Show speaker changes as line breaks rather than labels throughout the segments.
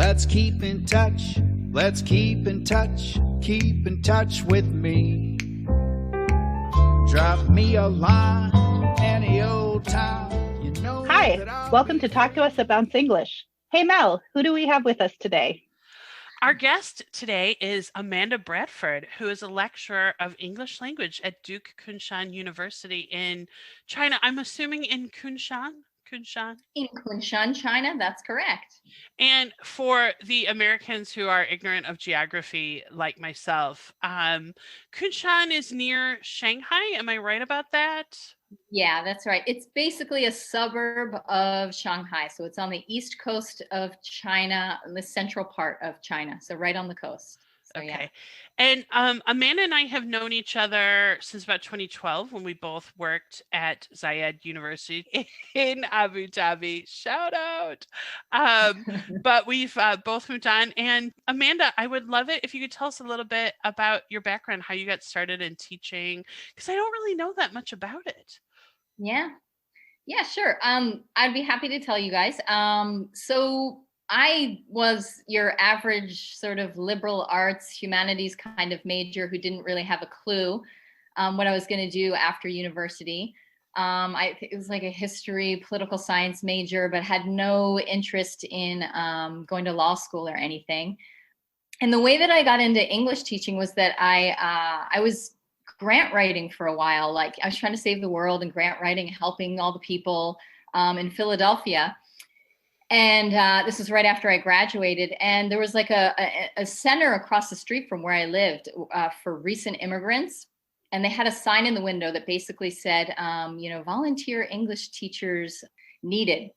Let's keep in touch. Let's keep in touch. Keep in touch with me. Drop me a line any old time. You know
Hi,
that I'll
welcome
be
to Talk to Us at Bounce English. Hey Mel, who do we have with us today?
Our guest today is Amanda Bradford, who is a lecturer of English language at Duke Kunshan University in China. I'm assuming in Kunshan? Kunshan?
In Kunshan, China, that's correct.
And for the Americans who are ignorant of geography, like myself, Kunshan is near Shanghai. Am I right about that?
Yeah, that's right. It's basically a suburb of Shanghai. So it's on the east coast of China, the central part of China. So right on the coast. So,
Okay.
yeah.
And Amanda and I have known each other since about 2012 when we both worked at Zayed University in Abu Dhabi. Shout out. But we've both moved on. And Amanda, I would love it if you could tell us a little bit about your background, how you got started in teaching, because I don't really know that much about it.
Yeah. Yeah, sure. I'd be happy to tell you guys. So I was your average sort of liberal arts, humanities kind of major who didn't really have a clue what I was going to do after university. It was like a history, political science major, but had no interest in going to law school or anything. And the way that I got into English teaching was that I was grant writing for a while. Like I was trying to save the world and grant writing, helping all the people in Philadelphia. And this was right after I graduated. And there was like a center across the street from where I lived for recent immigrants. And they had a sign in the window that basically said, volunteer English teachers needed.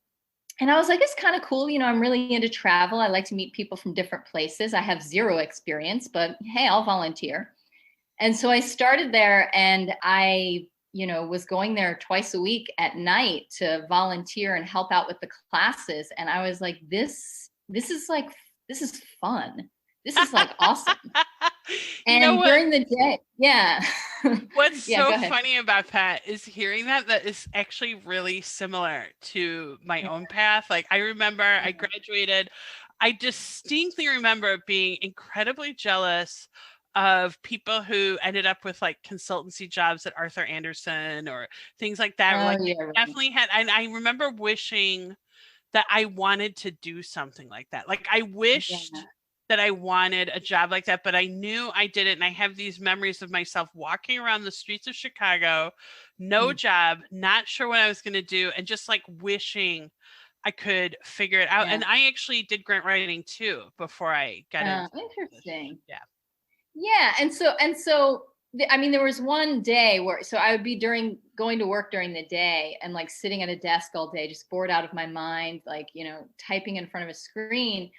And I was like, it's kind of cool. I'm really into travel. I like to meet people from different places. I have zero experience, but hey, I'll volunteer. And so I started there, and I was going there twice a week at night to volunteer and help out with the classes. And I was like, this is fun. This is like awesome. And during the day, yeah.
What's
Yeah,
so funny about Pat is hearing that is actually really similar to my own path. Like I remember I graduated, I distinctly remember being incredibly jealous of people who ended up with like consultancy jobs at Arthur Andersen or things like that.
Oh,
Like
yeah, right.
definitely had, and I remember wishing that I wanted to do something like that. Like I wished that I wanted a job like that, but I knew I didn't. And I have these memories of myself walking around the streets of Chicago, no job, not sure what I was going to do, and just like wishing I could figure it out.
Yeah.
And I actually did grant writing too before I got into
interesting.
Yeah.
Yeah, and so there was one day where I would be going to work during the day and like sitting at a desk all day, just bored out of my mind, like typing in front of a screen.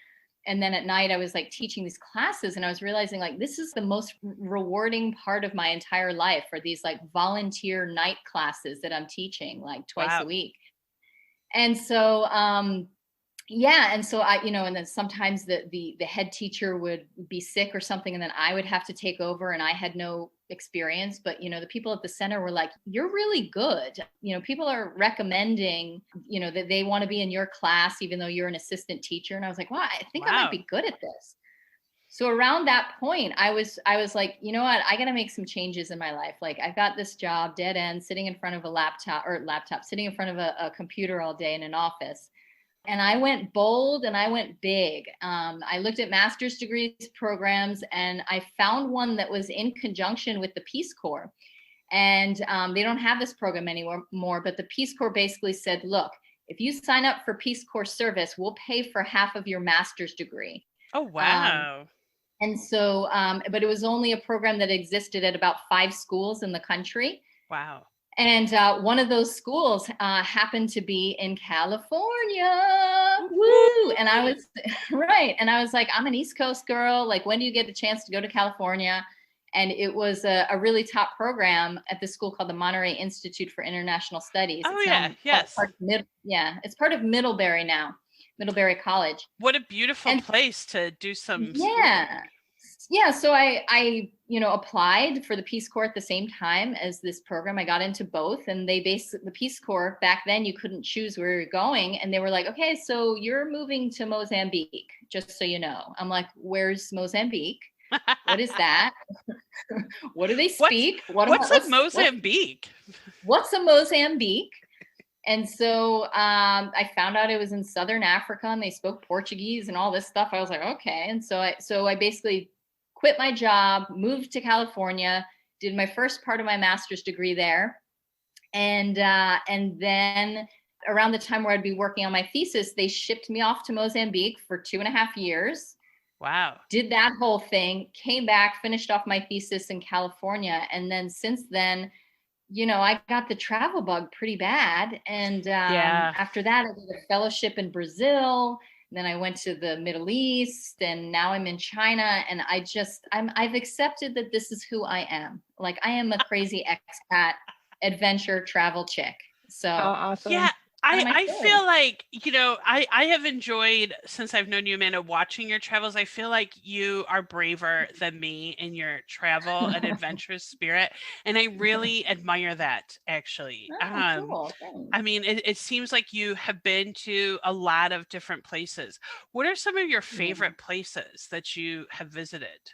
And then at night I was like teaching these classes, and I was realizing like this is the most rewarding part of my entire life, for these like volunteer night classes that I'm teaching like twice a week. And so yeah. And so and then sometimes the head teacher would be sick or something, and then I would have to take over, and I had no experience, but the people at the center were like, you're really good. People are recommending, that they want to be in your class, even though you're an assistant teacher. And I was like, wow, I think I might be good at this. So around that point, I was like, you know what, I got to make some changes in my life. Like I've got this job, dead end, sitting in front of sitting in front of a computer all day in an office. And I went bold and I went big. I looked at master's degrees programs, and I found one that was in conjunction with the Peace Corps. And they don't have this program anymore, but the Peace Corps basically said, look, if you sign up for Peace Corps service, we'll pay for half of your master's degree.
Oh, wow.
And so, but it was only a program that existed at about 5 schools in the country.
Wow.
And one of those schools happened to be in California. Woo! And I was right. And I was like, I'm an East Coast girl. Like, when do you get the chance to go to California? And it was a really top program at this school called the Monterey Institute for International Studies.
Oh, yeah. Yes.
It's part of Middlebury now, Middlebury College.
What a beautiful place to do some.
Yeah. Yeah. So I applied for the Peace Corps at the same time as this program. I got into both, and the Peace Corps back then, you couldn't choose where you're going. And they were like, okay, so you're moving to Mozambique, just so you know. I'm like, where's Mozambique? What is that? What do they speak?
What's a Mozambique?
What's a Mozambique? And so I found out it was in Southern Africa, and they spoke Portuguese and all this stuff. I was like, okay. And so I basically quit my job, moved to California, did my first part of my master's degree there. And then around the time where I'd be working on my thesis, they shipped me off to Mozambique for 2.5 years.
Wow.
Did that whole thing, came back, finished off my thesis in California. And then since then, I got the travel bug pretty bad. And after that, I did a fellowship in Brazil. And then I went to the Middle East, and now I'm in China. And I've accepted that this is who I am. Like, I am a crazy expat adventure travel chick. So
awesome.
Yeah. I feel like, I have enjoyed, since I've known you, Amanda, watching your travels. I feel like you are braver than me in your travel and adventurous spirit. And I really admire that, actually.
Cool.
I mean, it seems like you have been to a lot of different places. What are some of your favorite places that you have visited?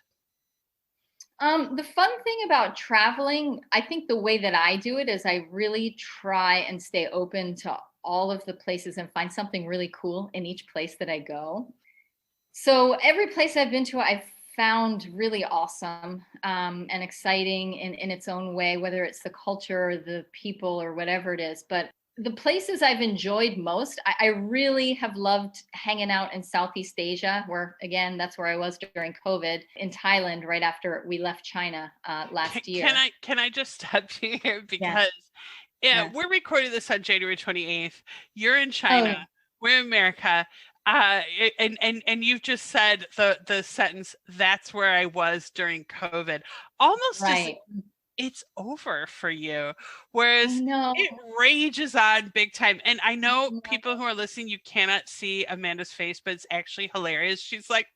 The fun thing about traveling, I think the way that I do it is I really try and stay open to all of the places and find something really cool in each place that I go. So every place I've been to, I've found really awesome and exciting in its own way, whether it's the culture or the people or whatever it is. But the places I've enjoyed most, I really have loved hanging out in Southeast Asia, where, again, that's where I was during COVID, in Thailand, right after we left China last year.
Can I just stop you here? Because we're recording this on January 28th. You're in China. We're in America. And you've just said the sentence, that's where I was during COVID. Almost
right.
It's over for you. Whereas it rages on big time. And I know people who are listening, you cannot see Amanda's face, but it's actually hilarious. She's like,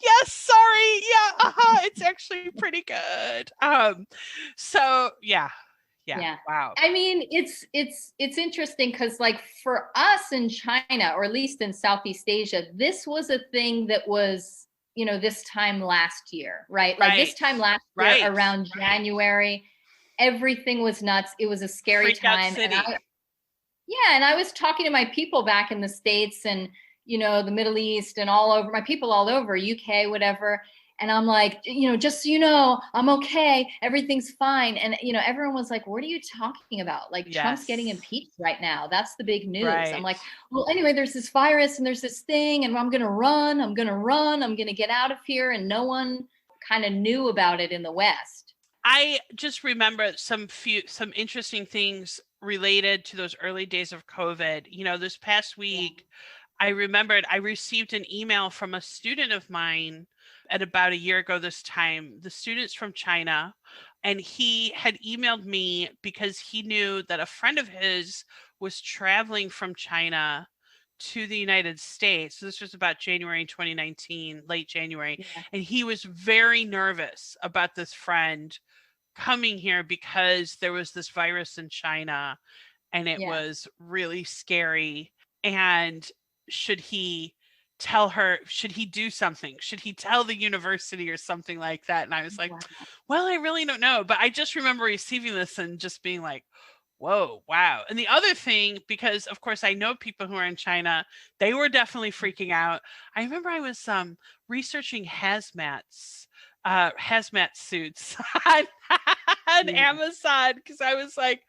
yes, sorry. Yeah, it's actually pretty good. So yeah. Wow.
I mean, it's interesting because, like, for us in China, or at least in Southeast Asia, this was a thing that was, this time last year, right? Like this time last year around January, everything was nuts. It was a scary time. And I was talking to my people back in the States and, the Middle East and all over, my people all over, UK, whatever. And I'm like, just so you know, I'm okay. Everything's fine. And, everyone was like, what are you talking about? Like, Trump's getting impeached right now. That's the big news. Right. I'm like, well, anyway, there's this virus and there's this thing, and I'm going to run. I'm going to get out of here. And no one kind of knew about it in the West.
I just remember some interesting things related to those early days of COVID. This past week, I remembered I received an email from a student of mine at about a year ago this time. The student's from China, and he had emailed me because he knew that a friend of his was traveling from China to the United States. So this was about January 2019, late January. And he was very nervous about this friend coming here because there was this virus in China, and it was really scary. And should he tell her, should he do something? Should he tell the university or something like that? And I was like, well, I really don't know. But I just remember receiving this and just being like, whoa, wow. And the other thing, because of course I know people who are in China, they were definitely freaking out. I remember I was researching hazmat suits on Amazon, because I was like,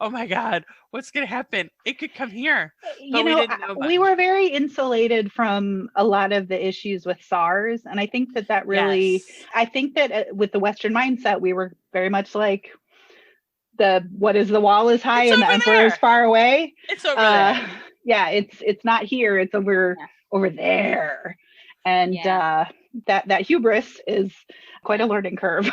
oh my God, what's going to happen? It could come here. But
we were very insulated from a lot of the issues with SARS. And I think that really, I think that with the Western mindset, we were very much like, the wall is high and the emperor is far away.
It's over there.
Yeah, it's not here, it's over there. And that hubris is quite a learning curve.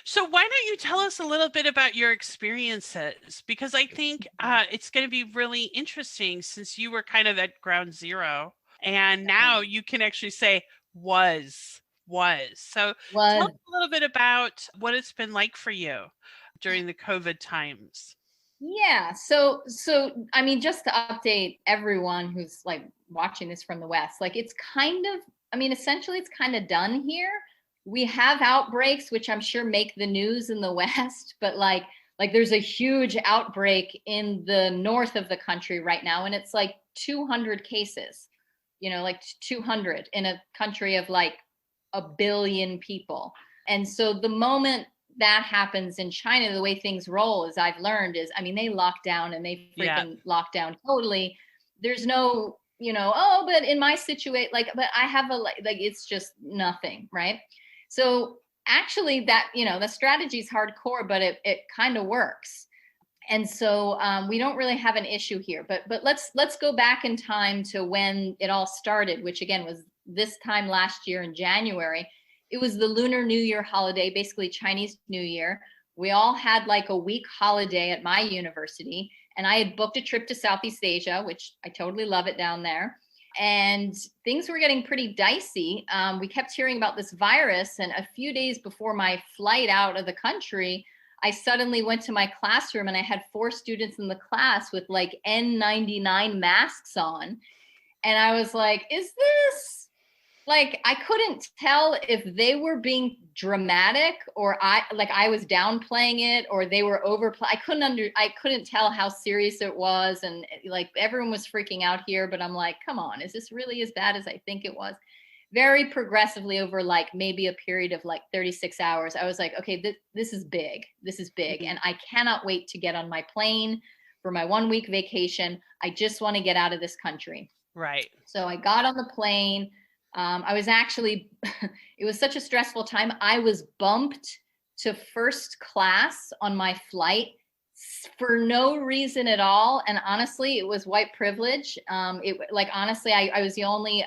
So why don't you tell us a little bit about your experiences? Because I think it's going to be really interesting, since you were kind of at ground zero, and now you can actually say was was. So tell us a little bit about what it's been like for you during the COVID times.
Yeah. So I mean, just to update everyone who's like watching this from the West, like it's kind of, I mean, essentially it's kind of done here. We have outbreaks, which I'm sure make the news in the West, but like there's a huge outbreak in the north of the country right now, and it's like 200 cases, like 200 in a country of like 1 billion people. And so the moment that happens in China, the way things roll, as I've learned, is, I mean, they lock down and they freaking lock down totally. There's no, oh, but in my situation, like, but I have like, it's just nothing, right? So actually that, the strategy is hardcore, but it kind of works. And so we don't really have an issue here, but let's go back in time to when it all started, which again was this time last year in January. It was the Lunar New Year holiday, basically Chinese New Year. We all had like a week holiday at my university, and I had booked a trip to Southeast Asia, which I totally love it down there. And things were getting pretty dicey. We kept hearing about this virus, and a few days before my flight out of the country, I suddenly went to my classroom and I had 4 students in the class with like N95 masks on. And I was like, is this, like, I couldn't tell if they were being dramatic or I was downplaying it or they were I couldn't tell how serious it was. And like everyone was freaking out here, but I'm like, come on, is this really as bad as I think it was? Very progressively over like maybe a period of like 36 hours, I was like, okay, this is big. This is big. And I cannot wait to get on my plane for my 1-week vacation. I just want to get out of this country.
Right.
So I got on the plane. I was actually, it was such a stressful time. I was bumped to first class on my flight for no reason at all. And honestly, it was white privilege. Honestly, I was the only,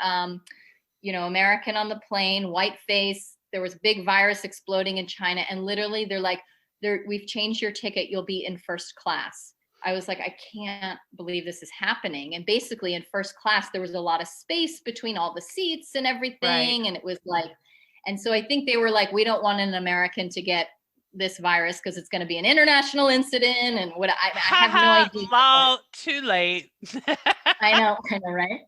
American on the plane, white face. There was a big virus exploding in China. And literally they're like, we've changed your ticket. You'll be in first class. I was like, I can't believe this is happening. And basically in first class, there was a lot of space between all the seats and everything. Right. And it was like, and so I think they were like, we don't want an American to get this virus because it's going to be an international incident. And what I have no idea.
Well, too late.
I know, right?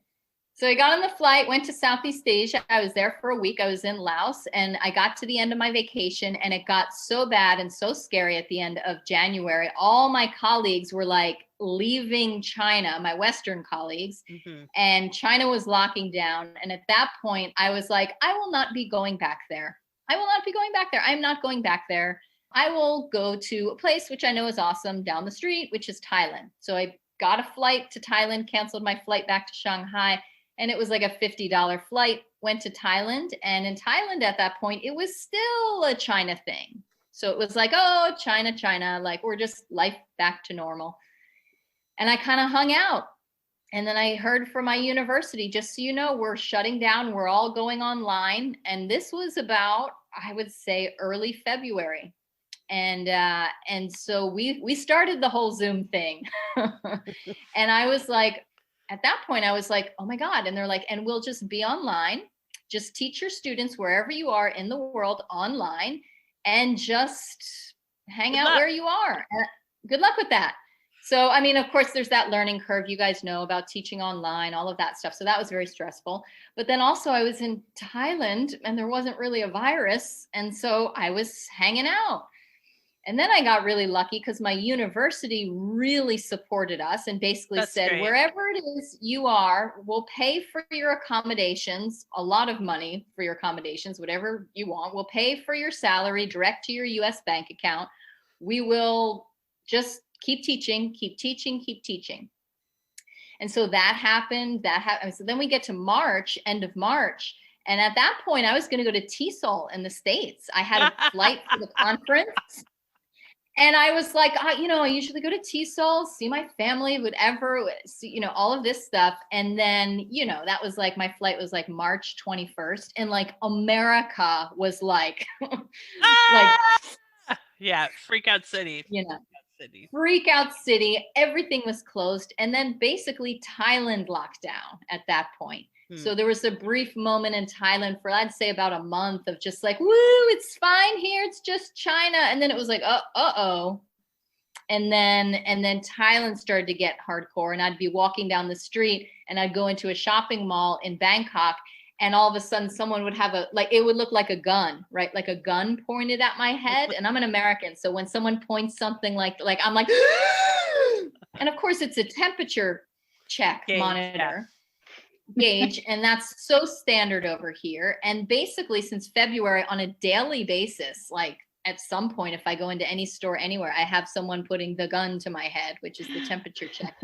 So I got on the flight, went to Southeast Asia. I was there for a week. I was in Laos, and I got to the end of my vacation, and it got so bad and so scary at the end of January. All my colleagues were like leaving China, my Western colleagues, and China was locking down. And at that point, I was like, I will not be going back there. I will not be going back there. I'm not going back there. I will go to a place which I know is awesome down the street, which is Thailand. So I got a flight to Thailand, canceled my flight back to Shanghai. And it was like a $50 flight, went to Thailand. And in Thailand at that point, it was still a China thing. So it was like, oh, China, like we're just life back to normal. And I kind of hung out. And then I heard from my university, just so you know, we're shutting down. We're all going online. And this was about, I would say, early February. And so we started the whole Zoom thing. And I was like, at that point, I was like, oh my God. And they're like, and we'll just be online. Just teach your students wherever you are in the world online and just hang out where you are. Good luck with that. So, I mean, of course, there's that learning curve. You guys know about teaching online, all of that stuff. So that was very stressful. But then also I was in Thailand and there wasn't really a virus. And so I was hanging out. And then I got really lucky because my university really supported us and basically said, great. Wherever it is you are, we'll pay for your accommodations, a lot of money for your accommodations, whatever you want. We'll pay for your salary direct to your US bank account. We will just keep teaching. And so that happened. So then we get to March, end of March. And at that point, I was going to go to TESOL in the States. I had a flight for the conference. And I was like, I usually go to TESOL, see my family, whatever, all of this stuff. And then, that was like, my flight was like March 21st. And like America was like,
yeah, freak out city.
Freak out city. Everything was closed. And then basically Thailand locked down at that point. So there was a brief moment in Thailand for, I'd say, about a month of just like, woo, it's fine here. It's just China. And then it was like, uh-oh. And then Thailand started to get hardcore, and I'd be walking down the street and I'd go into a shopping mall in Bangkok, and all of a sudden someone would have it would look like a gun, right? Like a gun pointed at my head. And I'm an American. So when someone points something like I'm like, and of course it's a temperature check monitor gauge. And that's so standard over here. And basically since February, on a daily basis, like at some point, if I go into any store anywhere, I have someone putting the gun to my head, which is the temperature check.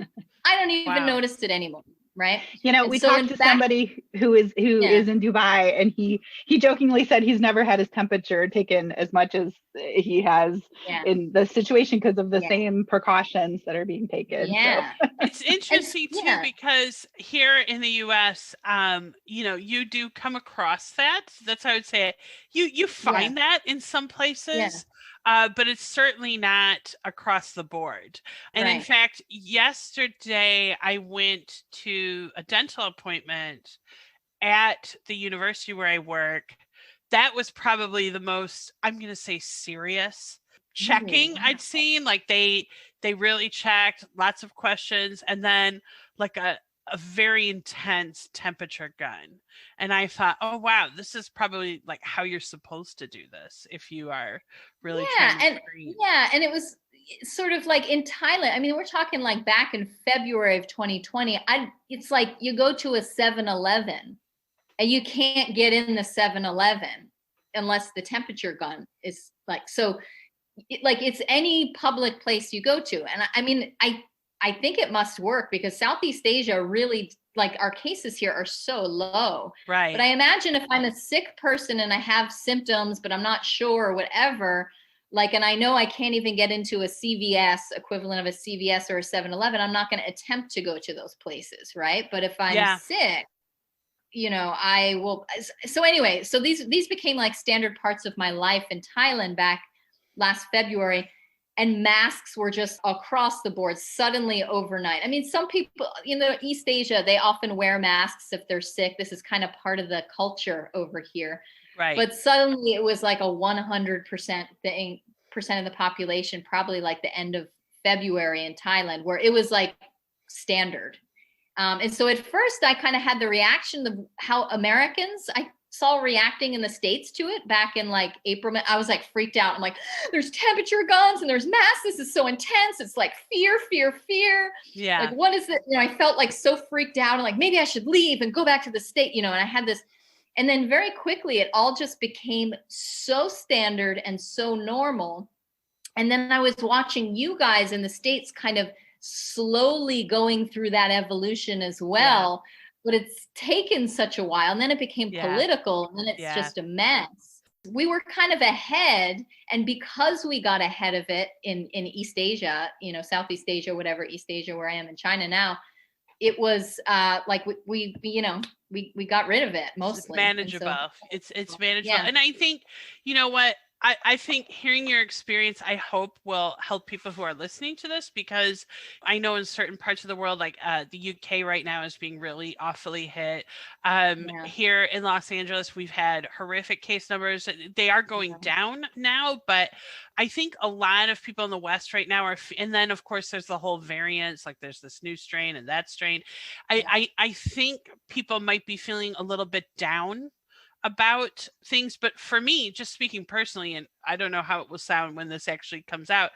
I don't even notice it anymore. Right.
You know, we talked to somebody who is in Dubai, and he jokingly said he's never had his temperature taken as much as he has in the situation because of the same precautions that are being taken.
Yeah.
So.
It's interesting too, because here in the US, you do come across that. That's how I would say it. You find that in some places. Yeah. But it's certainly not across the board. And in fact, yesterday I went to a dental appointment at the university where I work. That was probably the most, I'm going to say, serious checking I'd seen. Like they really checked, lots of questions, and then like a very intense temperature gun. And I thought, oh, wow, this is probably like how you're supposed to do this if you are really trying to treat.
Yeah. And it was sort of like in Thailand. I mean, we're talking like back in February of 2020. It's like you go to a 7-Eleven and you can't get in the 7-Eleven unless the temperature gun is like, so like it's any public place you go to. And I mean, I think it must work because Southeast Asia really, like our cases here are so low.
Right.
But I imagine if I'm a sick person and I have symptoms, but I'm not sure or whatever, like, and I know I can't even get into a CVS equivalent of a CVS or a 7-Eleven, I'm not going to attempt to go to those places. Right. But if I'm sick, I will. So anyway, so these became like standard parts of my life in Thailand back last February. And masks were just across the board suddenly overnight. I mean, some people, East Asia, they often wear masks if they're sick. This is kind of part of the culture over here.
Right.
But suddenly it was like a 100% percent of the population, probably like the end of February in Thailand, where it was like standard. And so at first I kind of had the reaction of how Americans, I saw reacting in the States to it back in like April. I was like freaked out. I'm like, there's temperature guns and there's masks. This is so intense. It's like fear.
Yeah.
Like, what is it? I felt like so freaked out and like, maybe I should leave and go back to the state, and I had this, and then very quickly it all just became so standard and so normal. And then I was watching you guys in the States kind of slowly going through that evolution as well. Yeah. But it's taken such a while, and then it became political, and then it's just a mess. We were kind of ahead, and because we got ahead of it in East Asia, Southeast Asia, whatever, East Asia, where I am in China now, it was like we got rid of it mostly.
It's manageable. It's manageable, and I think what. I think hearing your experience, I hope will help people who are listening to this, because I know in certain parts of the world, like the UK right now is being really awfully hit. Here in Los Angeles, we've had horrific case numbers. They are going down now, but I think a lot of people in the West right now are, and then of course there's the whole variants, like there's this new strain and that strain. I think people might be feeling a little bit down about things. But for me, just speaking personally, and I don't know how it will sound when this actually comes out,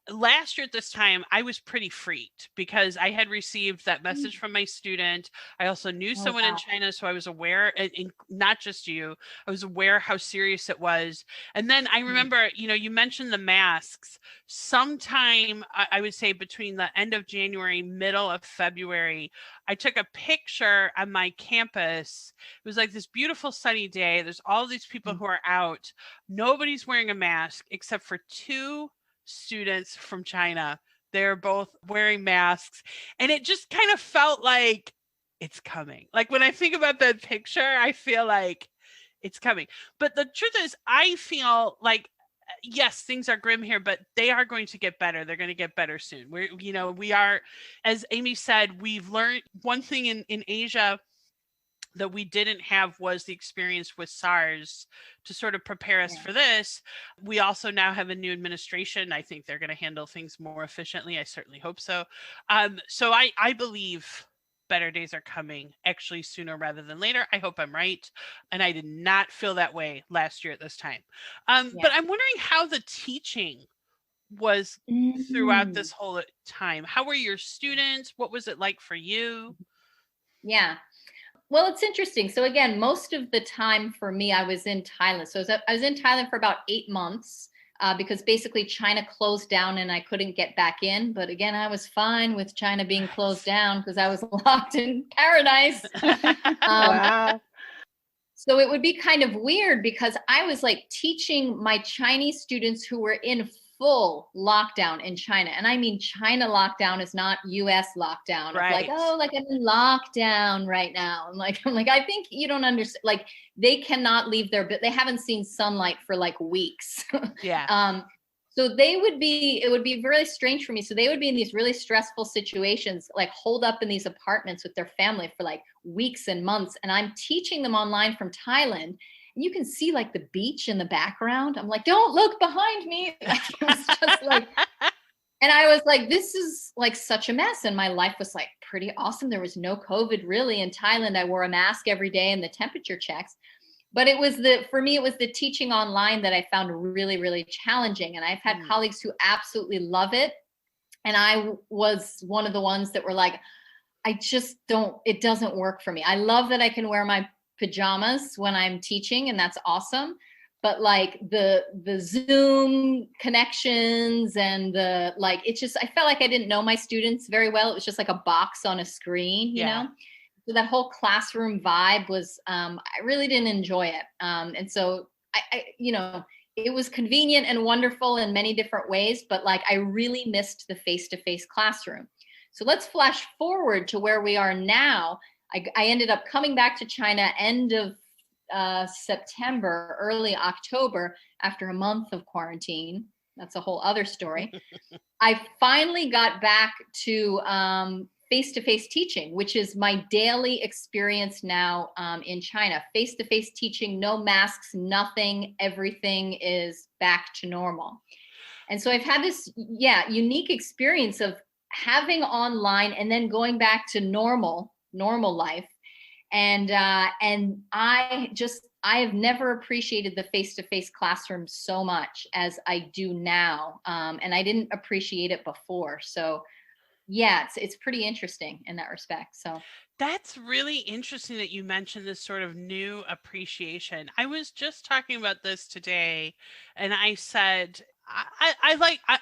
last year at this time, I was pretty freaked because I had received that message from my student. I also knew someone in China, so I was aware, and not just you, I was aware how serious it was. And then I remember, you mentioned the masks. Sometime, I would say between the end of January, middle of February, I took a picture on my campus. It was like this beautiful sunny day. There's all these people who are out. Nobody's wearing a mask except for two students from China. They're both wearing masks, and it just kind of felt like it's coming. Like when I think about that picture, I feel like it's coming. But the truth is, I feel like, yes, things are grim here, but they are going to get better. They're going to get better soon. We are, as Amy said, we've learned one thing in Asia that we didn't have was the experience with SARS to sort of prepare us for this. We also now have a new administration. I think they're going to handle things more efficiently. I certainly hope so. So I believe better days are coming, actually sooner rather than later. I hope I'm right. And I did not feel that way last year at this time. But I'm wondering how the teaching was throughout this whole time. How were your students? What was it like for you?
Yeah. Well, it's interesting. So again, most of the time for me, I was in Thailand. So I was in Thailand for about 8 months because basically China closed down and I couldn't get back in. But again, I was fine with China being closed down because I was locked in paradise.
Wow.
So it would be kind of weird because I was like teaching my Chinese students who were in full lockdown in China. And I mean, China lockdown is not US lockdown.
Right.
It's like, oh, like I'm in lockdown right now. I'm like, I think you don't understand. Like they cannot leave they haven't seen sunlight for like weeks.
Yeah.
So it would be really strange for me. So they would be in these really stressful situations, like holed up in these apartments with their family for like weeks and months. And I'm teaching them online from Thailand. And you can see like the beach in the background. I'm like, don't look behind me. It was just like, and I was like, this is like such a mess. And my life was like pretty awesome. There was no COVID really in Thailand. I wore a mask every day and the temperature checks. But for me, it was the teaching online that I found really, really challenging. And I've had colleagues who absolutely love it. And I was one of the ones that were like, it doesn't work for me. I love that I can wear my pajamas when I'm teaching, and that's awesome. But like the Zoom connections and I felt like I didn't know my students very well. It was just like a box on a screen, you know? So that whole classroom vibe was, I really didn't enjoy it. And so I it was convenient and wonderful in many different ways, but like I really missed the face-to-face classroom. So let's flash forward to where we are now. I ended up coming back to China end of September, early October, after a month of quarantine. That's a whole other story. I finally got back to face-to-face teaching, which is my daily experience now in China. Face-to-face teaching, no masks, nothing, everything is back to normal. And so I've had this, unique experience of having online and then going back to normal life. And I have never appreciated the face-to-face classroom so much as I do now. And I didn't appreciate it before. So yeah, it's pretty interesting in that respect. So
that's really interesting that you mentioned this sort of new appreciation. I was just talking about this today, and I said,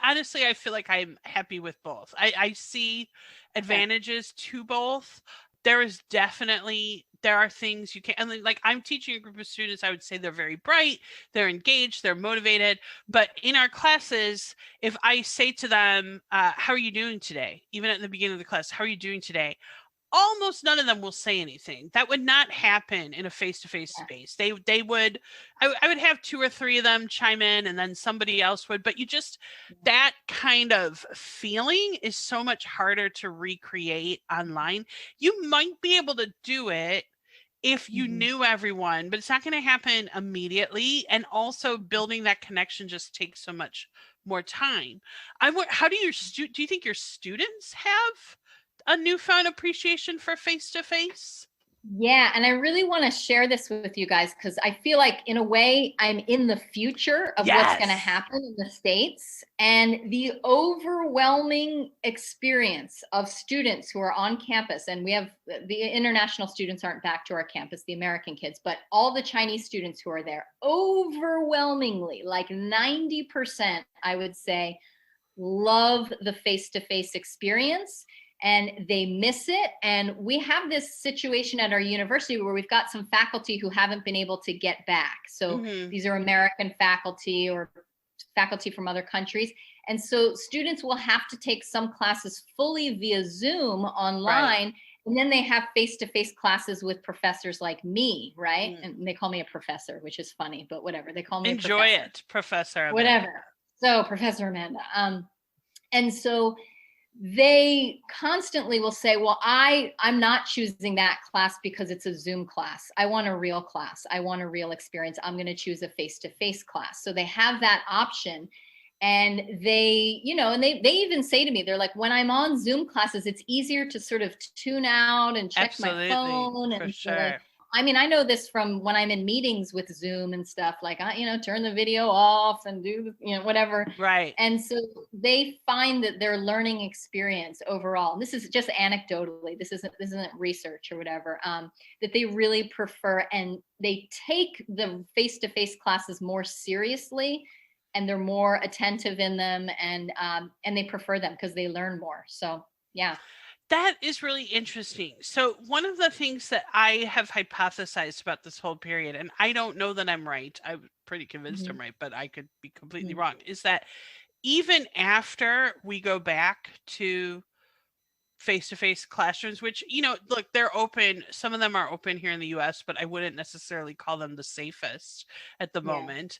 honestly, I feel like I'm happy with both. I see advantages to both. There are things you can, and like I'm teaching a group of students, I would say they're very bright, they're engaged, they're motivated. But in our classes, if I say to them, how are you doing today? Even at the beginning of the class, how are you doing today? Almost none of them will say anything. That would not happen in a face-to-face space. I would have 2 or 3 of them chime in, and then somebody else would, but that kind of feeling is so much harder to recreate online. You might be able to do it if you knew everyone, but it's not going to happen immediately. And also building that connection just takes so much more time. How do you think your students have a newfound appreciation for face-to-face?
Yeah, and I really want to share this with you guys because I feel like in a way I'm in the future of what's going to happen in the States, and the overwhelming experience of students who are on campus, and we have the international students aren't back to our campus, the American kids, but all the Chinese students who are there, overwhelmingly, like 90%, I would say, love the face-to-face experience. And they miss it. And we have this situation at our university where we've got some faculty who haven't been able to get back. So these are American faculty or faculty from other countries. And so students will have to take some classes fully via Zoom online. Right. And then they have face-to-face classes with professors like me, right? And they call me a professor, which is funny, but whatever. They call me
Enjoy it, Professor Amanda.
Whatever. So Professor Amanda. And so they constantly will say, well, I'm not choosing that class because it's a Zoom class. I want a real class. I want a real experience. I'm going to choose a face-to-face class. So they have that option. And they, and they even say to me, they're like, when I'm on Zoom classes, it's easier to sort of tune out and check
Absolutely,
my phone.
for
And
sure.
I mean, I know this from when I'm in meetings with Zoom and stuff, like, turn the video off and do, whatever.
Right.
And so they find that their learning experience overall, and this is just anecdotally, this isn't research or whatever, that they really prefer, and they take the face-to-face classes more seriously, and they're more attentive in them, and they prefer them because they learn more. So, yeah.
That is really interesting. So one of the things that I have hypothesized about this whole period, and I don't know that I'm right, I'm pretty convinced I'm right, but I could be completely wrong, is that even after we go back to face-to-face classrooms, which, look, they're open, some of them are open here in the US, but I wouldn't necessarily call them the safest at the moment.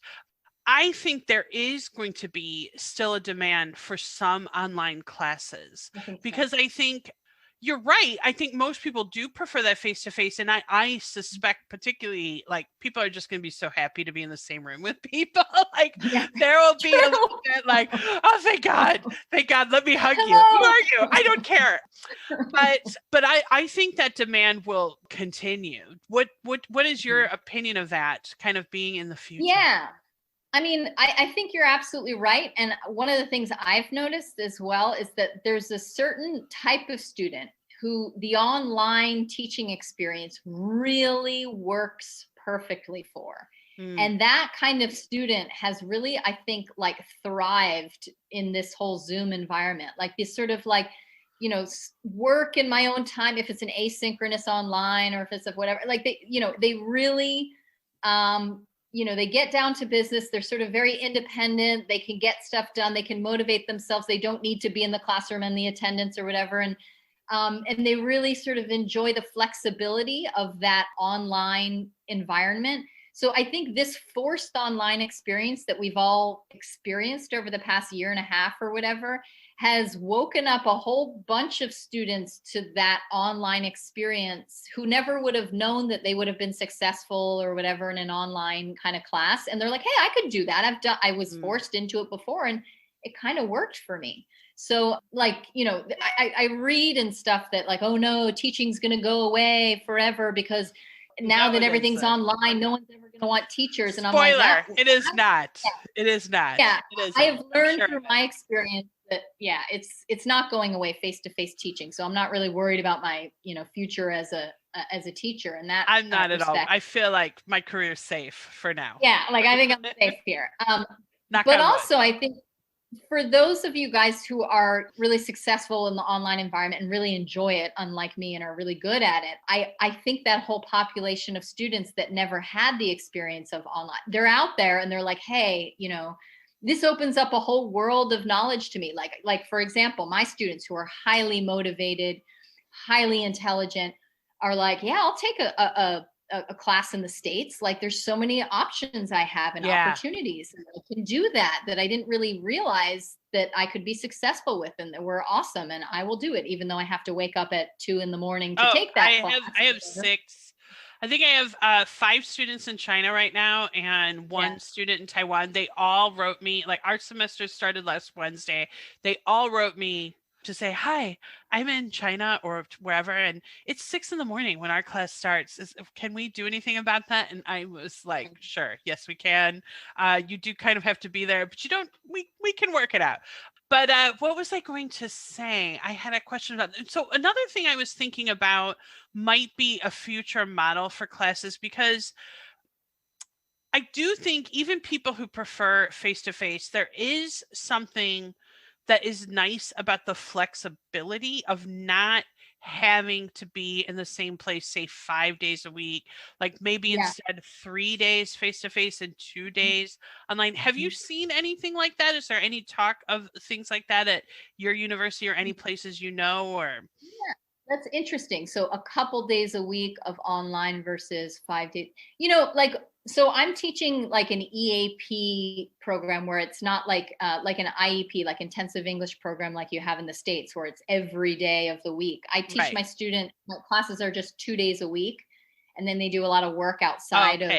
I think there is going to be still a demand for some online classes, because I think you're right. I think most people do prefer that face-to-face. And I suspect particularly, like, people are just going to be so happy to be in the same room with people. Like, there will be a little bit like, oh, thank God, let me hug you. Who are you? I don't care. But I think that demand will continue. What is your opinion of that kind of being in the future?
Yeah. I mean, I think you're absolutely right. And one of the things I've noticed as well is that there's a certain type of student who the online teaching experience really works perfectly for. And that kind of student has really, I think, like, thrived in this whole Zoom environment. Like, this sort of like, work in my own time, if it's an asynchronous online or if it's of whatever, like they really, they get down to business. They're sort of very independent. They can get stuff done. They can motivate themselves. They don't need to be in the classroom and the attendance or whatever. And they really sort of enjoy the flexibility of that online environment. So I think this forced online experience that we've all experienced over the past year and a half or whatever has woken up a whole bunch of students to that online experience who never would have known that they would have been successful or whatever in an online kind of class. And they're like, hey, I could do that. I was forced into it before and it kind of worked for me. So, like, I read and stuff that, like, oh no, teaching's going to go away forever because now that everything's online, no one's ever going to want teachers. And I'm like,
it is not. It is not.
Yeah, I have learned through my experience that, it's not going away, face-to-face teaching. So I'm not really worried about my, future as a teacher. And that
I'm not at all. I feel like my career is safe for now.
Yeah, like, I think I'm safe here. But also, I think for those of you guys who are really successful in the online environment and really enjoy it, unlike me, and are really good at it, I think that whole population of students that never had the experience of online, they're out there and they're like, hey, this opens up a whole world of knowledge to me. Like, for example, my students who are highly motivated, highly intelligent, are like, yeah, I'll take a class in the States. Like, there's so many options I have and opportunities. And I can do that I didn't really realize that I could be successful with, and that were awesome. And I will do it, even though I have to wake up at 2 a.m. to take that class.
I have 6. I think I have 5 students in China right now and 1 student in Taiwan. They all wrote me, like, our semester started last Wednesday. They all wrote me to say, hi, I'm in China or wherever, and it's 6 a.m. when our class starts. Can we do anything about that? And I was like, sure, yes, we can. You do kind of have to be there, but we can work it out. But what was I going to say? I had a question about, so another thing I was thinking about might be a future model for classes, because I do think even people who prefer face-to-face, there is something that is nice about the flexibility of not having to be in the same place, say 5 days a week, like maybe instead 3 days face-to-face and 2 days online. Have you seen anything like that? Is there any talk of things like that at your university or any places or?
Yeah, that's interesting. So a couple days a week of online versus 5 days, like, So I'm teaching like an EAP program where it's not like an IEP, like intensive English program like you have in the States, where it's every day of the week. I teach my classes are just 2 days a week, and then they do a lot of work outside of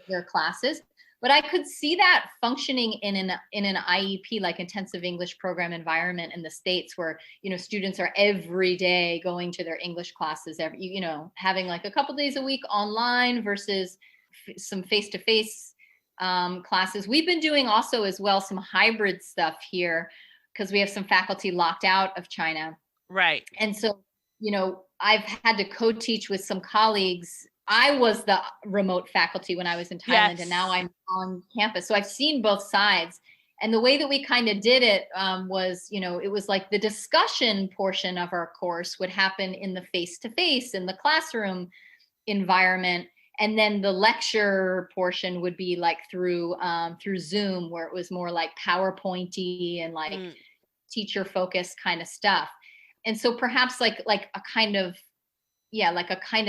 their classes. But I could see that functioning in an IEP, like intensive English program environment in the States, where, you know, students are every day going to their English classes, having like a couple days a week online versus some face-to-face classes. We've been doing also as well some hybrid stuff here because we have some faculty locked out of China.
Right.
And so, you know, I've had to co-teach with some colleagues. I was the remote faculty when I was in Thailand, and now I'm on campus. So I've seen both sides. And the way that we kind of did it was, you know, it was like the discussion portion of our course would happen in the face-to-face, in the classroom environment. And then the lecture portion would be like through Zoom, where it was more like PowerPointy and like teacher focused kind of stuff. And so perhaps like a kind of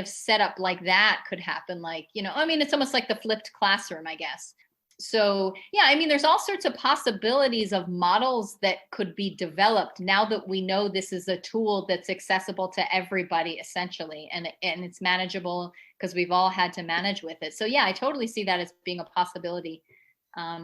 setup like that could happen. Like, you know, I mean, it's almost like the flipped classroom, I guess. So, yeah, I mean, there's all sorts of possibilities of models that could be developed now that we know this is a tool that's accessible to everybody, essentially, and it's manageable because we've all had to manage with it. So, yeah, I totally see that as being a possibility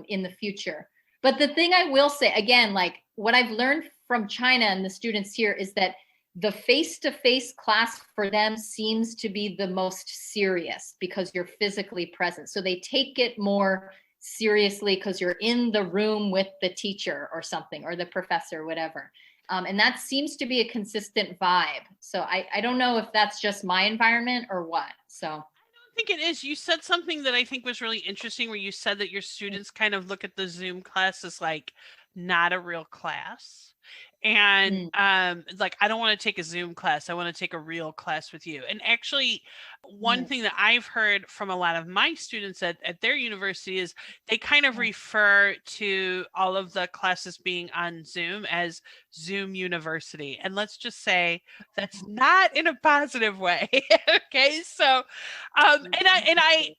in the future. But the thing I will say, again, like what I've learned from China and the students here is that the face-to-face class for them seems to be the most serious because you're physically present. So they take it more seriously because you're in the room with the teacher or something, or the professor, whatever. And that seems to be a consistent vibe. So I don't know if that's just my environment or what. So
I don't think it is. You said something that I think was really interesting, where you said that your students kind of look at the Zoom class as like not a real class. And like, I don't want to take a Zoom class. I want to take a real class with you. And actually, one thing that I've heard from a lot of my students at their university is they kind of refer to all of the classes being on Zoom as Zoom University. And let's just say that's not in a positive way. Okay. So, I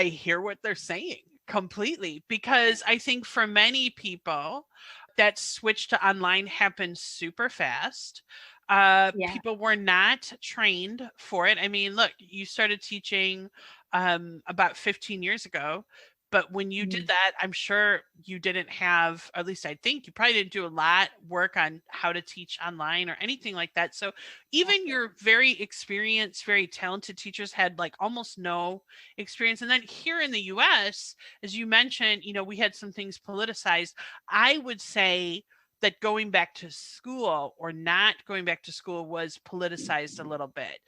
hear what they're saying completely, because I think for many people, that switch to online happened super fast. People were not trained for it. I mean, look, you started teaching about 15 years ago, but when you did that, I'm sure you didn't have, at least I think you probably didn't do a lot work on how to teach online or anything like that. So even your very experienced, very talented teachers had like almost no experience. And then here in the US, as you mentioned, you know, we had some things politicized. I would say that going back to school or not going back to school was politicized a little bit,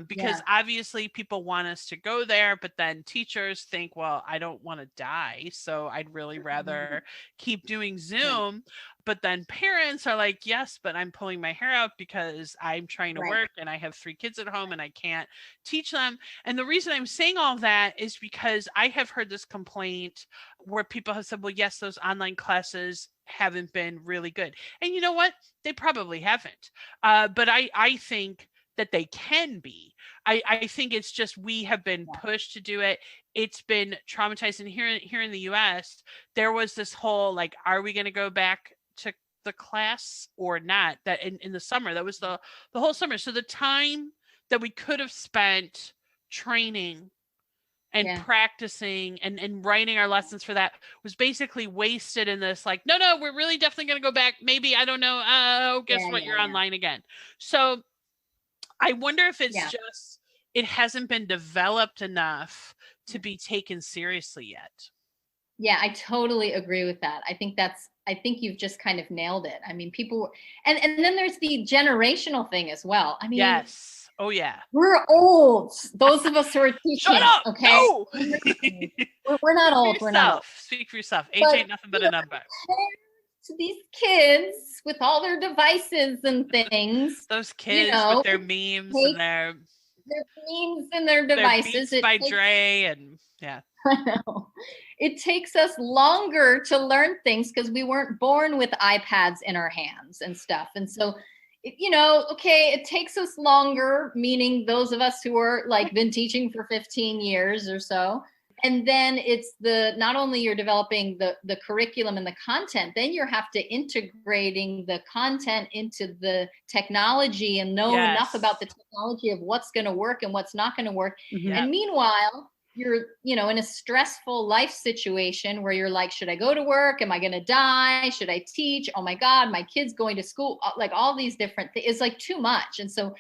because obviously people want us to go there, but then teachers think, well, I don't want to die, so I'd really rather keep doing Zoom. But then parents are like, yes, but I'm pulling my hair out because I'm trying to work and I have 3 kids at home and I can't teach them. And the reason I'm saying all that is because I have heard this complaint where people have said, well, yes, those online classes haven't been really good. And you know what? They probably haven't. But I think that they can be. I think it's just we have been pushed to do it. It's been traumatized. And here in the US, there was this whole like, are we going to go back to the class or not? That in the summer, that was the whole summer. So the time that we could have spent training and practicing and writing our lessons for that was basically wasted in this like, no, we're really definitely going to go back. Maybe, I don't know. Oh, guess what? You're online again. So I wonder if it's just, it hasn't been developed enough to be taken seriously yet.
Yeah, I totally agree with that. I think you've just kind of nailed it. I mean, people, and then there's the generational thing as well. I mean,
yes. Oh yeah.
We're old. Those of us who are teaching.
Shut up.
Okay.
No.
we're not old. We're not old.
Speak for yourself. Age ain't nothing but a number.
To these kids with all their devices and things.
Those kids with their memes and their
memes and their devices.
Beats by Dre and
I know. It takes us longer to learn things because we weren't born with iPads in our hands and stuff. And so, it takes us longer, meaning those of us who are like been teaching for 15 years or so. And then it's not only you're developing the curriculum and the content, then you have to integrating the content into the technology and know enough about the technology of what's going to work and what's not going to work.
Mhm.
And meanwhile, you're, in a stressful life situation where you're like, should I go to work? Am I going to die? Should I teach? Oh my God, my kid's going to school. Like all these different things. It's like too much. And so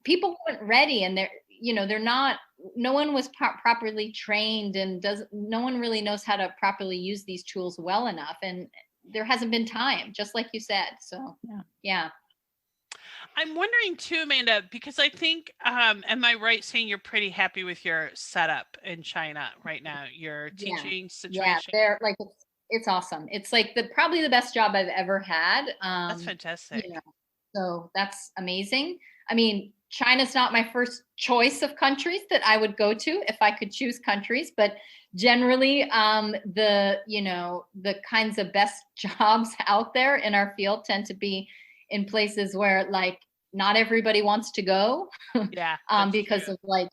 people weren't ready, and they're not, no one was properly trained, and no one really knows how to properly use these tools well enough. And there hasn't been time, just like you said. So yeah.
I'm wondering too, Amanda, because I think, am I right saying you're pretty happy with your setup in China right now, your teaching situation?
Yeah, they're like, it's awesome. It's like probably the best job I've ever had.
That's fantastic.
So that's amazing. I mean, China's not my first choice of countries that I would go to if I could choose countries, but generally the kinds of best jobs out there in our field tend to be in places where like not everybody wants to go because of like,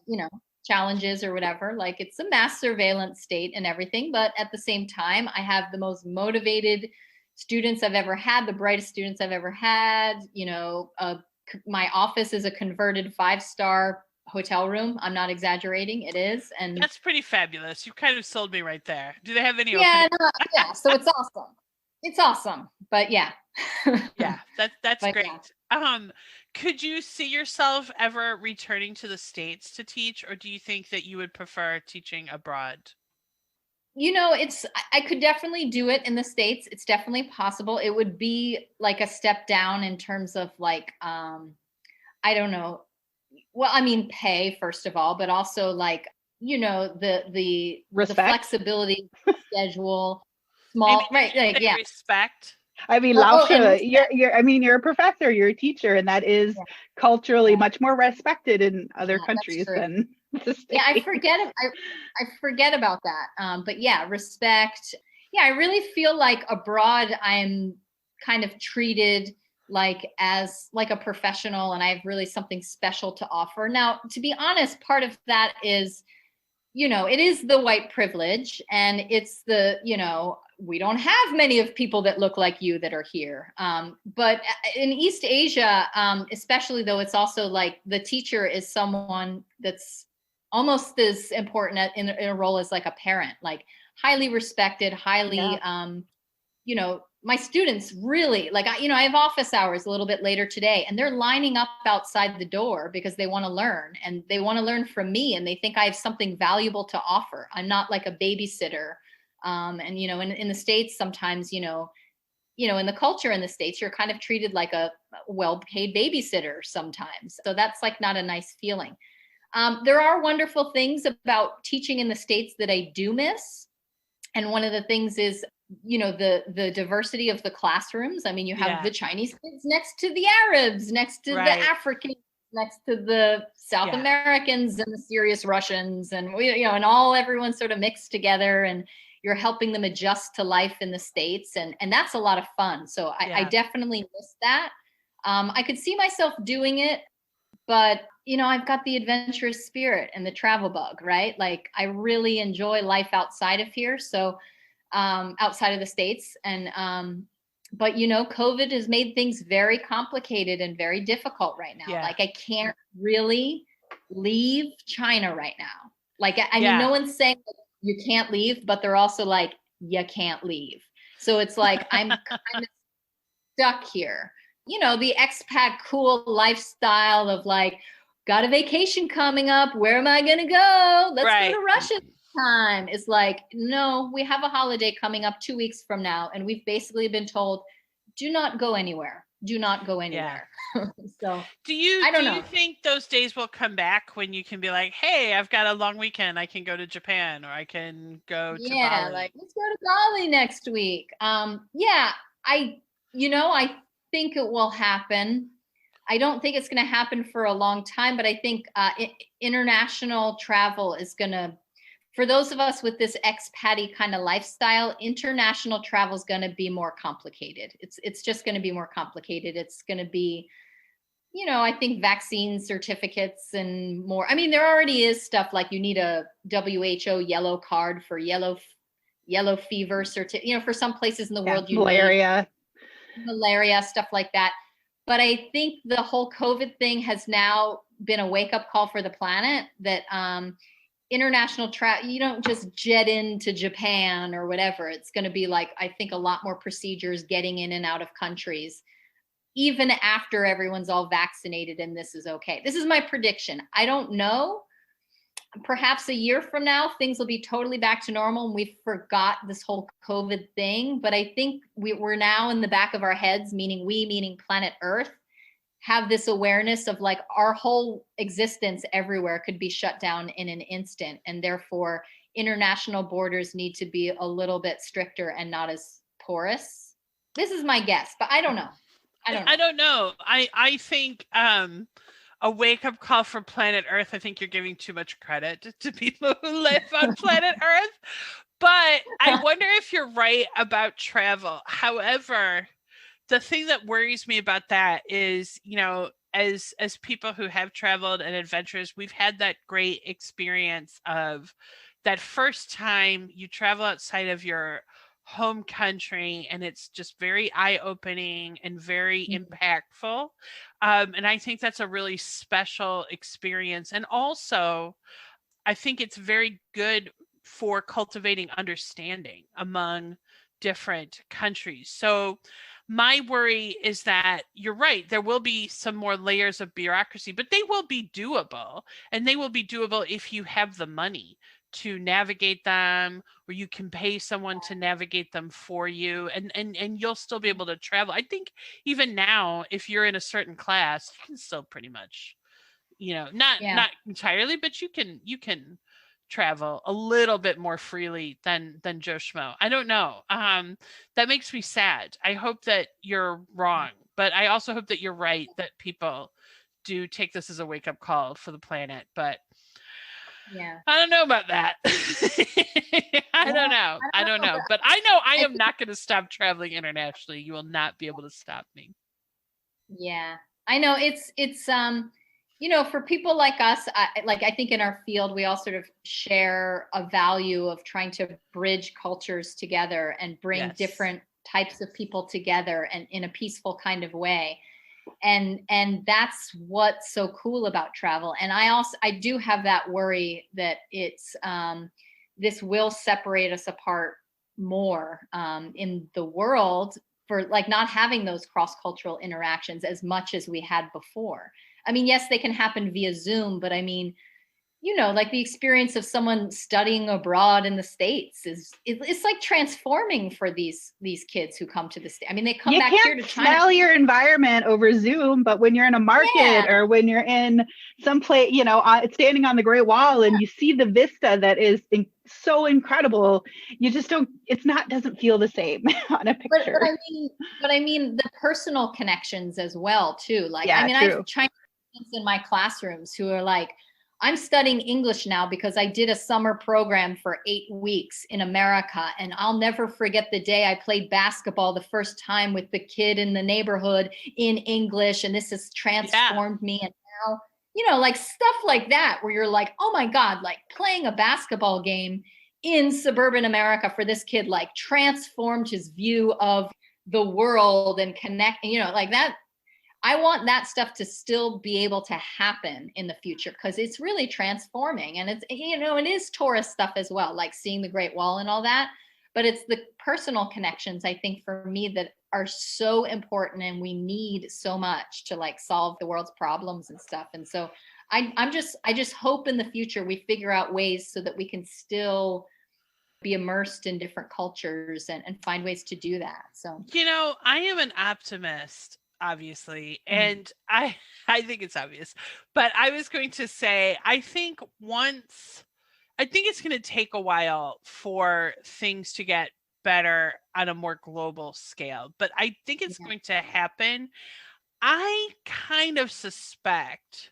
challenges or whatever. Like it's a mass surveillance state and everything, but at the same time, I have the most motivated students I've ever had, the brightest students I've ever had. My office is a converted 5-star hotel room. I'm not exaggerating. It is. And
that's pretty fabulous. You kind of sold me right there. Do they have any
openings? So it's awesome. It's awesome. But yeah.
That's great. Yeah. Could you see yourself ever returning to the States to teach, or do you think that you would prefer teaching abroad?
I could definitely do it in the States. It's definitely possible. It would be like a step down in terms of like, I don't know. Well, I mean, pay first of all, but also like, the flexibility schedule, small, right? Like,
respect.
I mean, you're a professor, you're a teacher, and that is culturally much more respected in other countries than the States.
Yeah, I forget about that. But yeah, respect. Yeah, I really feel like abroad I'm kind of treated like as like a professional, and I have really something special to offer. Now, to be honest, part of that is, it is the white privilege, and it's the, we don't have many of people that look like you that are here. But in East Asia, especially though, it's also like the teacher is someone that's almost as important in a role as like a parent, like highly respected, highly, my students really like, I have office hours a little bit later today, and they're lining up outside the door because they want to learn, and they want to learn from me, and they think I have something valuable to offer. I'm not like a babysitter. And, in the States, sometimes, in the culture in the States, you're kind of treated like a well-paid babysitter sometimes. So that's like not a nice feeling. There are wonderful things about teaching in the States that I do miss. And one of the things is, the diversity of the classrooms. I mean, you have the Chinese kids next to the Arabs, next to the Africans, next to the South Americans and the serious Russians, and and everyone sort of mixed together, and you're helping them adjust to life in the States. And that's a lot of fun. So I definitely miss that. I could see myself doing it, but I've got the adventurous spirit and the travel bug, right? Like I really enjoy life outside of here. So outside of the States. And but COVID has made things very complicated and very difficult right now. Like I can't really leave China right now. Like I mean, no one's saying you can't leave, but they're also like, you can't leave. So it's like I'm kind of stuck here. The expat cool lifestyle of like, got a vacation coming up. Where am I gonna go? Let's go to Russia time. Is like, no, we have a holiday coming up 2 weeks from now, and we've basically been told, do not go anywhere. Do not go anywhere. So
do you think those days will come back when you can be like, hey, I've got a long weekend, I can go to Japan, or I can go to Bali?
Like let's go to Bali next week. I think it will happen. I don't think it's going to happen for a long time, but I think international travel is going to, for those of us with this expat-y kind of lifestyle, international travel is going to be more complicated. It's just going to be more complicated. It's going to be, I think vaccine certificates and more. I mean, there already is stuff like you need a WHO yellow card for yellow fever certificate. For some places in the world, you
need
malaria, stuff like that. But I think the whole COVID thing has now been a wake-up call for the planet that international travel, you don't just jet into Japan or whatever. It's going to be like, I think, a lot more procedures getting in and out of countries, even after everyone's all vaccinated and this is okay. This is my prediction. I don't know. Perhaps a year from now, things will be totally back to normal and we forgot this whole COVID thing. But I think we're now in the back of our heads, meaning planet Earth, have this awareness of like our whole existence everywhere could be shut down in an instant. And therefore, international borders need to be a little bit stricter and not as porous. This is my guess, but I don't know.
I don't know. I think a wake-up call for planet Earth. I think you're giving too much credit to people who live on planet Earth. But I wonder if you're right about travel. However, the thing that worries me about that is, as people who have traveled and adventurers, we've had that great experience of that first time you travel outside of your home country, and it's just very eye-opening and very impactful. And I think that's a really special experience. And also, I think it's very good for cultivating understanding among different countries. So my worry is that you're right, there will be some more layers of bureaucracy, but they will be doable. And they will be doable if you have the money to navigate them, or you can pay someone to navigate them for you, and you'll still be able to travel. I think even now, if you're in a certain class, you can still pretty much, not entirely, but you can travel a little bit more freely than Joe Schmo. I don't know. That makes me sad. I hope that you're wrong, but I also hope that you're right, that people do take this as a wake-up call for the planet. But
yeah,
I don't know about that. I don't know. But I know I am not going to stop traveling internationally. You will not be able to stop me.
Yeah, I know. It's for people like us, I think in our field, we all sort of share a value of trying to bridge cultures together and bring different types of people together and in a peaceful kind of way. And that's what's so cool about travel. And I do have that worry that it's this will separate us apart more in the world for like not having those cross-cultural interactions as much as we had before. I mean, yes, they can happen via Zoom, but I mean, like the experience of someone studying abroad in the States it's like transforming for these kids who come to the States. I mean, they come back here to China. You
smell your environment over Zoom, but when you're in a market or when you're in some place, standing on the Great Wall and you see the vista that is so incredible, you just doesn't feel the same on a picture.
But I mean the personal connections as well too. Like,
I
have Chinese students in my classrooms who are like, I'm studying English now because I did a summer program for 8 weeks in America. And I'll never forget the day I played basketball the first time with the kid in the neighborhood in English. And this has transformed me. And now, like stuff like that, where you're like, oh my God, like playing a basketball game in suburban America for this kid, like transformed his view of the world and connect, like that. I want that stuff to still be able to happen in the future because it's really transforming. And it's, it is tourist stuff as well, like seeing the Great Wall and all that. But it's the personal connections, I think, for me that are so important and we need so much to like solve the world's problems and stuff. And so I just hope in the future we figure out ways so that we can still be immersed in different cultures and find ways to do that. So,
I am an optimist, obviously, and I think it's obvious, but I was going to say, I think it's going to take a while for things to get better on a more global scale, but I think it's going to happen. I kind of suspect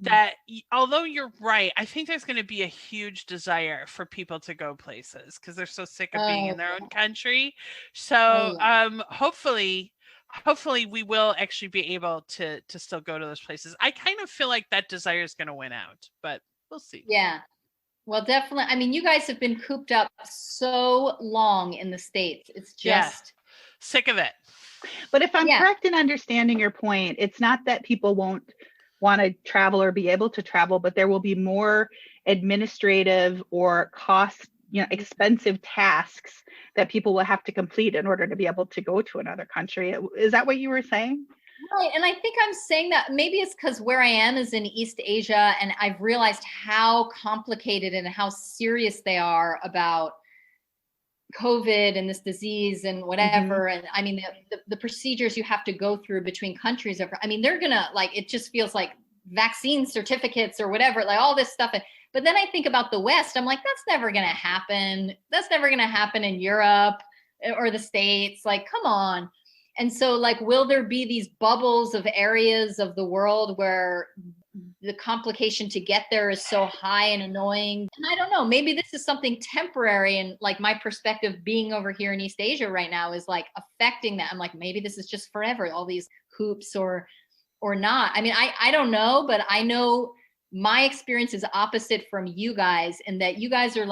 that although you're right, I think there's going to be a huge desire for people to go places because they're so sick of being in their own country. So hopefully hopefully we will actually be able to still go to those places. I kind of feel like that desire is going to win out, but we'll see.
Yeah. Well, definitely. I mean, you guys have been cooped up so long in the States. It's just
sick of it.
But if I'm correct in understanding your point, it's not that people won't want to travel or be able to travel, but there will be more administrative or cost, expensive tasks that people will have to complete in order to be able to go to another country. Is that what you were saying?
Right. And I think I'm saying that maybe it's because where I am is in East Asia, and I've realized how complicated and how serious they are about COVID and this disease and whatever. And I mean, the procedures you have to go through between countries. I mean, they're going to it just feels like vaccine certificates or whatever, like all this stuff. But then I think about the West, I'm like, that's never going to happen. That's never going to happen in Europe or the States. Like, come on. And so will there be these bubbles of areas of the world where the complication to get there is so high and annoying? And I don't know, maybe this is something temporary. And my perspective being over here in East Asia right now is affecting that. I'm like, maybe this is just forever, all these hoops or not. I mean, I don't know, but I know my experience is opposite from you guys in that you guys are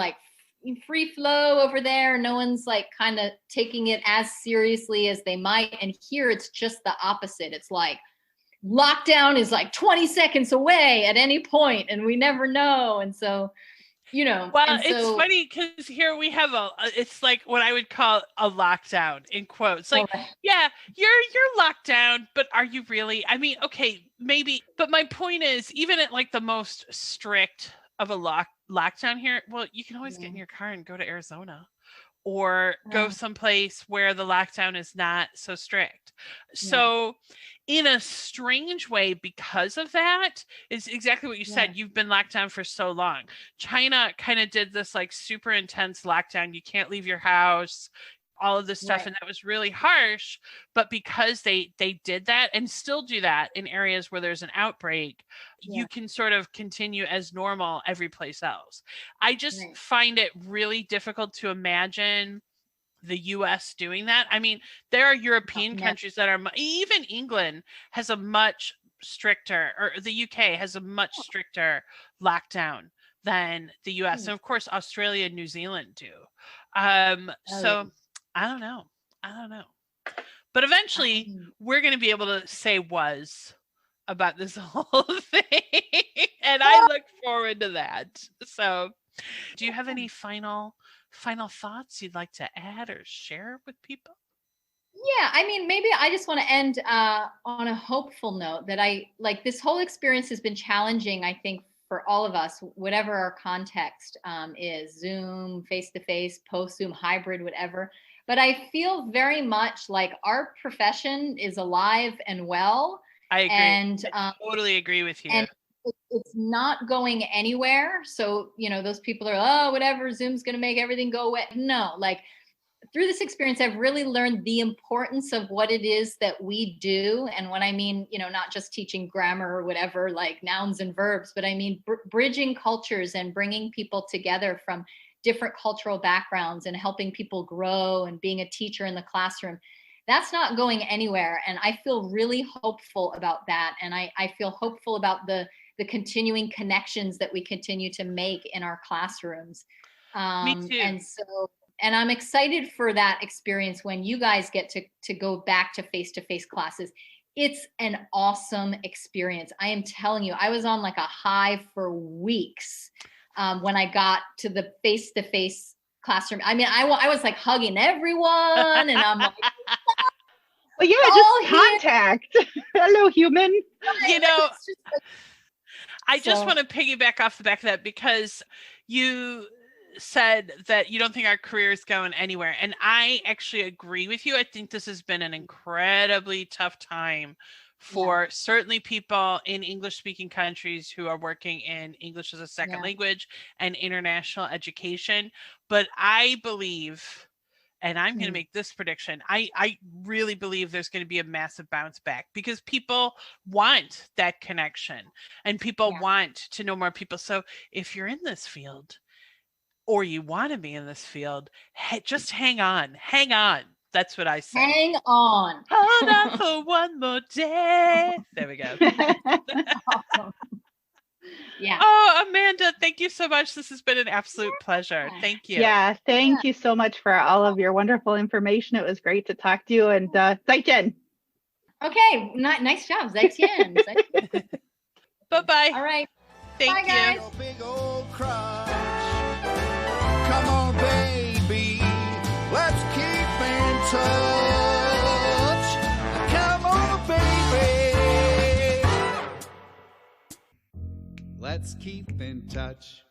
free flow over there. No one's kind of taking it as seriously as they might. And here it's just the opposite. It's lockdown is 20 seconds away at any point and we never know. And so, well,
it's funny because here we have it's what I would call a lockdown in quotes. Yeah, you're locked down, but are you really? I mean, okay, maybe. But my point is, even at the most strict of a lockdown here, well, you can always get in your car and go to Arizona or go someplace where the lockdown is not so strict. So in a strange way, because of that, is exactly what you said. You've been locked down for so long. China kind of did this super intense lockdown. You can't leave your house, all of this stuff. And that was really harsh. But because they did that and still do that in areas where there's an outbreak, you can sort of continue as normal every place else. I just find it really difficult to imagine the US doing that. I mean, there are European countries that are, even England has a much stricter, or the UK has a much stricter lockdown than the US. And of course, Australia and New Zealand do. So I don't know. But eventually we're going to be able to say was about this whole thing. And I look forward to that. So do you have any final thoughts you'd like to add or share with people?
Yeah, I mean, maybe I just want to end on a hopeful note that this whole experience has been challenging, I think, for all of us, whatever our context is, Zoom, face-to-face, post-Zoom, hybrid, whatever. But I feel very much like our profession is alive and well.
I agree. And I totally agree with you.
And it's not going anywhere. So, those people are, whatever, Zoom's going to make everything go away. No, through this experience, I've really learned the importance of what it is that we do. And when I mean, not just teaching grammar or whatever, nouns and verbs, but I mean, bridging cultures and bringing people together from different cultural backgrounds and helping people grow and being a teacher in the classroom. That's not going anywhere. And I feel really hopeful about that. And I feel hopeful about the continuing connections that we continue to make in our classrooms.
Me too.
And I'm excited for that experience when you guys get to go back to face-to-face classes. It's an awesome experience. I am telling you, I was on a high for weeks when I got to the face-to-face classroom. I mean, I was hugging everyone and I'm like,
well, yeah, just contact. Hello, human.
I just want to piggyback off the back of that because you said that you don't think our career is going anywhere. And I actually agree with you. I think this has been an incredibly tough time for certainly people in English-speaking countries who are working in English as a second language and international education. But I believe, and I'm going to make this prediction, I really believe there's going to be a massive bounce back because people want that connection and people want to know more people. So if you're in this field or you want to be in this field, just hang on. That's what I say.
Hang on.
Hold on for one more day. There we go.
Awesome. Yeah.
Oh, Amanda, thank you so much. This has been an absolute pleasure. Thank you.
Yeah, thank you so much for all of your wonderful information. It was great to talk to you, and zaijian.
Okay, nice job. Zaijian.
Bye-bye.
All right.
Thank
Bye,
you.
guys.
Big old crotch. Come on, baby. Let's keep in touch. Come on, baby. Let's keep in touch.